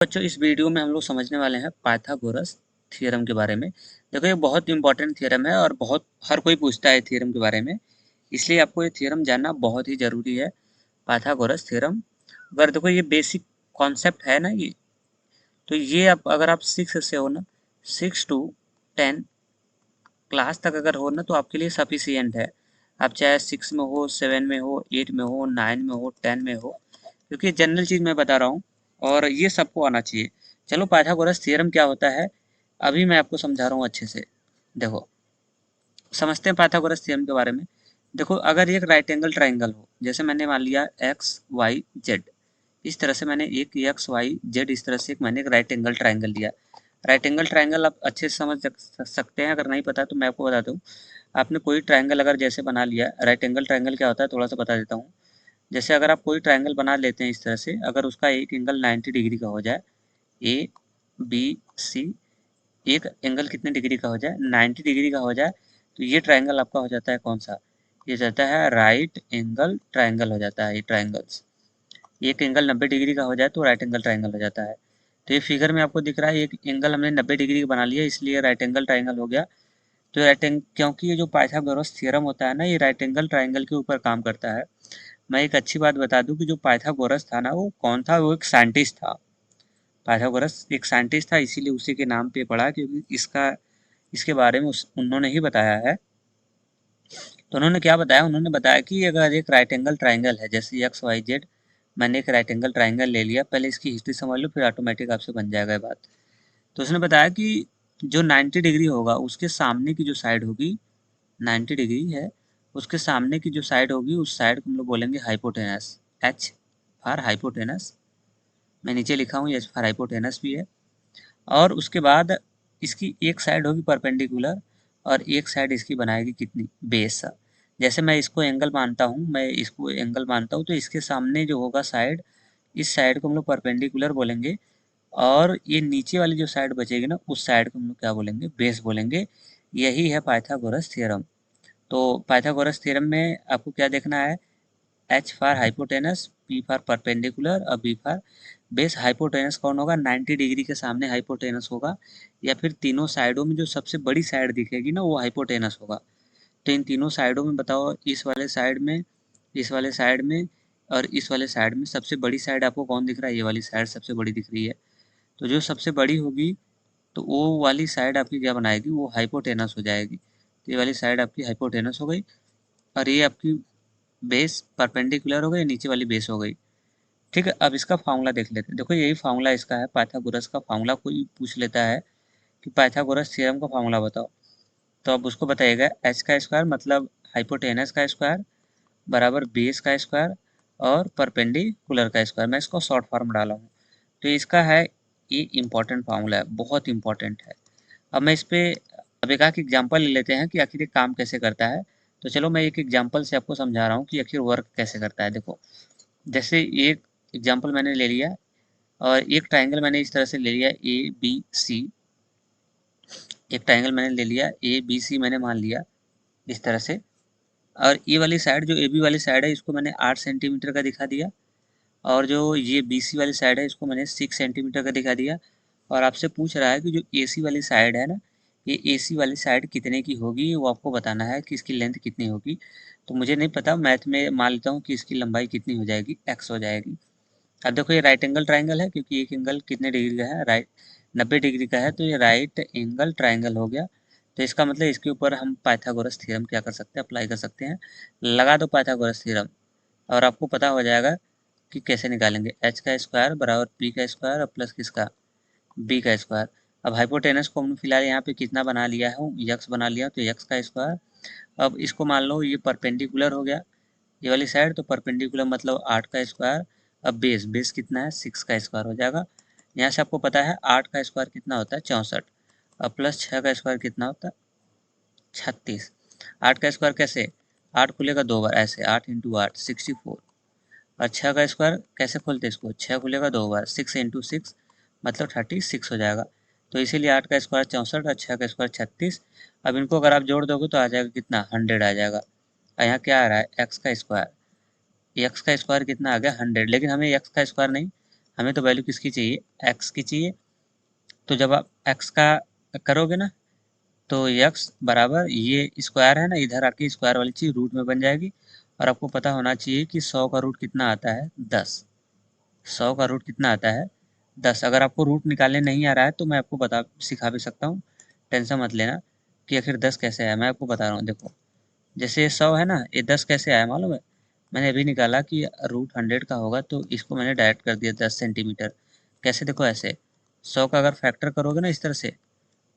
बच्चों इस वीडियो में हम लोग समझने वाले हैं पाइथागोरस थ्योरम के बारे में। देखो ये बहुत इंपॉर्टेंट थ्योरम है और बहुत हर कोई पूछता है थ्योरम के बारे में, इसलिए आपको ये थ्योरम जानना बहुत ही जरूरी है। पाइथागोरस थ्योरम अगर देखो ये बेसिक कॉन्सेप्ट है ना ये, तो ये आप अगर आप 6 से हो ना, 6 to 10 क्लास तक अगर हो ना तो आपके लिए सफिशियंट है। आप चाहे 6 में हो, 7 में हो, 8 में हो, 9 में हो, 10 में हो, क्योंकि जनरल चीज मैं बता रहा हूँ और ये सबको आना चाहिए। चलो पाइथागोरस थ्योरम क्या होता है अभी मैं आपको समझा रहा हूँ अच्छे से। देखो समझते हैं पाइथागोरस थ्योरम के बारे में। देखो अगर एक राइट एंगल ट्राइंगल हो, जैसे मैंने मान लिया एक्स वाई जेड, इस तरह से मैंने एक एक्स वाई जेड इस तरह से मैंने एक राइट एंगल ट्राइंगल लिया। राइट एंगल ट्राइंगल आप अच्छे से समझ सकते हैं, अगर नहीं पता तो मैं आपको बता दूँ। आपने कोई ट्राइंगल अगर जैसे बना लिया, राइट एंगल ट्राइंगल क्या होता है थोड़ा सा बता देता हूँ। जैसे अगर आप कोई ट्राइंगल बना लेते हैं इस तरह से, अगर उसका एक एंगल 90 डिग्री का हो जाए, ए बी सी, एक एंगल कितने डिग्री का हो जाए, 90 डिग्री का हो जाए, तो ये ट्राइंगल आपका हो जाता है कौन सा, ये जाता है राइट एंगल ट्राइंगल हो जाता है। ये ट्राइंगल्स एक एंगल 90 डिग्री का हो जाए तो राइट एंगल ट्राइंगल हो जाता है। तो ये फिगर में आपको दिख रहा है एक एंगल हमने 90 डिग्री का बना लिया, इसलिए राइट एंगल ट्राइंगल हो गया। तो राइट एंगल, क्योंकि ये जो पाइथागोरस थ्योरम होता है ना, ये राइट एंगल ट्राइंगल के ऊपर काम करता है। मैं एक अच्छी बात बता दूं कि जो पाइथागोरस था ना, वो कौन था, वो एक साइंटिस्ट था। पाइथागोरस एक साइंटिस्ट था, इसीलिए उसी के नाम पे पड़ा, क्योंकि इसके बारे में उन्होंने ही बताया है। तो उन्होंने क्या बताया, उन्होंने बताया कि अगर एक राइट एंगल ट्राइंगल है, जैसे एक्स वाई जेड, मैंने एक राइट एंगल ट्राइंगल ले लिया, पहले इसकी हिस्ट्री समझ लो फिर ऑटोमेटिक आपसे बन जाएगा ये बात। तो उसने बताया कि जो 90 डिग्री होगा उसके सामने की जो साइड होगी, 90 डिग्री है, उसके सामने की जो साइड होगी उस साइड को हम लोग बोलेंगे हाइपोटेनस, एच फॉर हाइपोटेनस। मैं नीचे लिखा हूँ एच फॉर हाइपोटेनस भी है। और उसके बाद इसकी एक साइड होगी परपेंडिकुलर और एक साइड इसकी बनाएगी कितनी, बेस। जैसे मैं इसको एंगल मानता हूँ, मैं इसको एंगल मानता हूँ, तो इसके सामने जो होगा साइड, इस साइड को हम लोग परपेंडिकुलर बोलेंगे। और ये नीचे वाली जो साइड बचेगी ना, उस साइड को हम लोग क्या बोलेंगे, बेस बोलेंगे। यही है पाइथागोरस थ्योरम। तो पाइथागोरस थ्योरम में आपको क्या देखना है, H for hypotenuse, P for perpendicular और बी फॉर बेस। हाइपोटेनस कौन होगा, 90 डिग्री के सामने हाइपोटेनस होगा, या फिर तीनों साइडों में जो सबसे बड़ी साइड दिखेगी ना, वो हाइपोटेनस होगा। तो इन तीनों साइडों में बताओ, इस वाले साइड में, इस वाले साइड में और इस वाले साइड में सबसे बड़ी साइड आपको कौन दिख रहा है, ये वाली साइड सबसे बड़ी दिख रही है। तो जो सबसे बड़ी होगी, तो वो वाली साइड आपकी क्या बनाएगी, वो हाइपोटेनस हो जाएगी। तो ये वाली साइड आपकी हाइपोटेनस हो गई, और ये आपकी बेस परपेंडिकुलर हो गई, नीचे वाली बेस हो गई। ठीक है, अब इसका फार्मूला देख लेते हैं। देखो यही फार्मूला इसका है, पाइथागोरस का फार्मूला। कोई पूछ लेता है कि पाइथागोरस थ्योरम का फार्मूला बताओ, तो अब उसको बताइएगा एच का स्क्वायर मतलब हाइपोटेनस का स्क्वायर बराबर बेस का स्क्वायर और परपेंडिकुलर का स्क्वायर। मैं इसको शॉर्ट फॉर्म डाला हूँ। तो इसका है, ये इंपॉर्टेंट फार्मूला है, बहुत इंपॉर्टेंट है। अब मैं इस पे अब एक एग्जाम्पल ले लेते हैं कि आखिर ये काम कैसे करता है। तो चलो मैं एक एग्जाम्पल से आपको समझा रहा हूँ कि आखिर वर्क कैसे करता है। देखो जैसे एक एग्जाम्पल मैंने ले लिया, और एक ट्राइंगल मैंने इस तरह से ले लिया ए बी सी, एक ट्राइंगल मैंने ले लिया ए बी सी, मैंने मान लिया इस तरह से। और ये वाली साइड जो ए बी वाली साइड है, इसको मैंने 8 सेंटीमीटर का दिखा दिया, और जो ये बी सी वाली साइड है, इसको मैंने 6 सेंटीमीटर का दिखा दिया। और आपसे पूछ रहा है कि जो ए सी वाली साइड है ना, ये ए सी वाली साइड कितने की होगी, वो आपको बताना है कि इसकी लेंथ कितनी होगी। तो मुझे नहीं पता, मैथ में मान लेता हूँ कि इसकी लंबाई कितनी हो जाएगी, एक्स हो जाएगी। अब देखो ये राइट एंगल ट्राइंगल है, क्योंकि एक एंगल कितने डिग्री का है, राइट 90 डिग्री का है, तो ये राइट एंगल ट्राइंगल हो गया। तो इसका मतलब इसके ऊपर हम पाइथागोरस थ्योरम क्या कर सकते हैं, अप्लाई कर सकते हैं। लगा दो पाइथागोरस थ्योरम, और आपको पता हो जाएगा कि कैसे निकालेंगे। एच का स्क्वायर बराबर पी का स्क्वायर और प्लस किसका, बी का स्क्वायर। अब हाइपोटेनस को हमने फिलहाल यहाँ पे कितना बना लिया है, यक्स बना लिया, तो यक्स का स्क्वायर। अब इसको मान लो ये परपेंडिकुलर हो गया, ये वाली साइड, तो परपेंडिकुलर मतलब 8 का स्क्वायर। अब बेस, बेस कितना है, 6 का स्क्वायर हो जाएगा। यहाँ से आपको पता है 8 का स्क्वायर कितना होता है, 64। अब प्लस 6 का स्क्वायर कितना होता है, 36। 8 का स्क्वायर कैसे, 8 खुलेगा 2 बार ऐसे, 8 इंटू 8 64। और 6 का स्क्वायर कैसे खोलते हैं इसको, 6 खुलेगा 2 बार, 6 इंटू 6 मतलब 36 हो जाएगा। तो इसीलिए 8 का स्क्वायर 64 और 6 का स्क्वायर 36। अब इनको अगर आप जोड़ दोगे तो आ जाएगा कितना, 100 आ जाएगा। और यहाँ क्या आ रहा है, एक्स का स्क्वायर, एक्स का स्क्वायर कितना आ गया, 100। लेकिन हमें एक्स का स्क्वायर नहीं, हमें तो वैल्यू किसकी चाहिए, एक्स की चाहिए। तो जब आप एक्स का करोगे ना, तो यक्स बराबर ये स्क्वायर है ना, इधर आके स्क्वायर वाली चीज़ रूट में बन जाएगी। और आपको पता होना चाहिए कि 100 का रूट कितना आता है, 10। 100 का रूट कितना आता है, 10। अगर आपको रूट निकालने नहीं आ रहा है तो मैं आपको सिखा भी सकता हूँ, टेंशन मत लेना कि आखिर 10 कैसे आया। मैं आपको बता रहा हूँ, देखो जैसे 100 है ना, ये 10 कैसे आया मालूम है। मैंने अभी निकाला कि रूट 100 का होगा, तो इसको मैंने डायरेक्ट कर दिया 10 सेंटीमीटर। कैसे, देखो ऐसे 100 का अगर फैक्टर करोगे ना इस तरह से,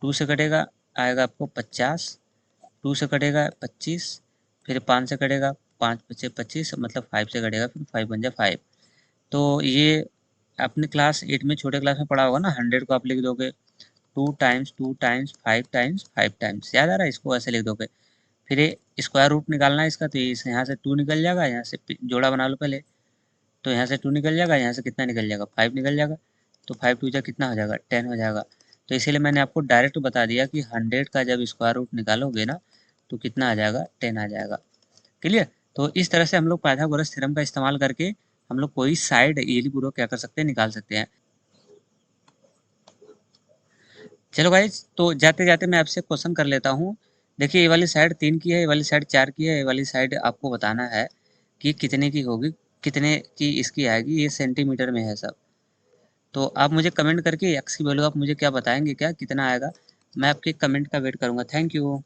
2 से कटेगा, आएगा आपको 50, 2 से कटेगा 25, फिर 5 से कटेगा, 5 पचे 25, मतलब 5 से कटेगा, फिर 5 बन जाए 5। तो ये आपने क्लास 8 में, छोटे क्लास में पढ़ा होगा ना, 100 को आप लिख दोगे 2 टाइम्स 2 टाइम्स 5 टाइम्स 5 टाइम्स, याद आ रहा है, इसको ऐसे लिख दोगे। फिर ये स्क्वायर रूट निकालना है इसका, तो यहाँ से 2 निकल जाएगा, यहाँ से जोड़ा बना लो पहले। तो यहाँ से 2 निकल जाएगा, यहाँ से कितना निकल जाएगा, 5 निकल जाएगा। तो 5 टू जा कितना हो जाएगा, 10 हो जाएगा। तो इसीलिए मैंने आपको डायरेक्ट बता दिया कि 100 का जब स्क्वायर रूट निकालोगे ना, तो कितना आ जाएगा, 10 आ जाएगा। क्लियर। तो इस तरह से हम लोग पाइथागोरस थ्योरम का इस्तेमाल करके हम लोग कोई साइड इजीली पूर्वक क्या कर सकते हैं, निकाल सकते हैं। चलो गाइज, तो जाते जाते मैं आपसे क्वेश्चन कर लेता हूँ। देखिए, ये वाली साइड 3 की है, ये वाली साइड 4 की है, ये वाली साइड आपको बताना है कि कितने की होगी, कितने की इसकी आएगी। ये सेंटीमीटर में है सब। तो आप मुझे कमेंट करके एक्स की वैल्यू आप मुझे क्या बताएंगे, क्या कितना आएगा। मैं आपके कमेंट का वेट करूंगा। Thank you.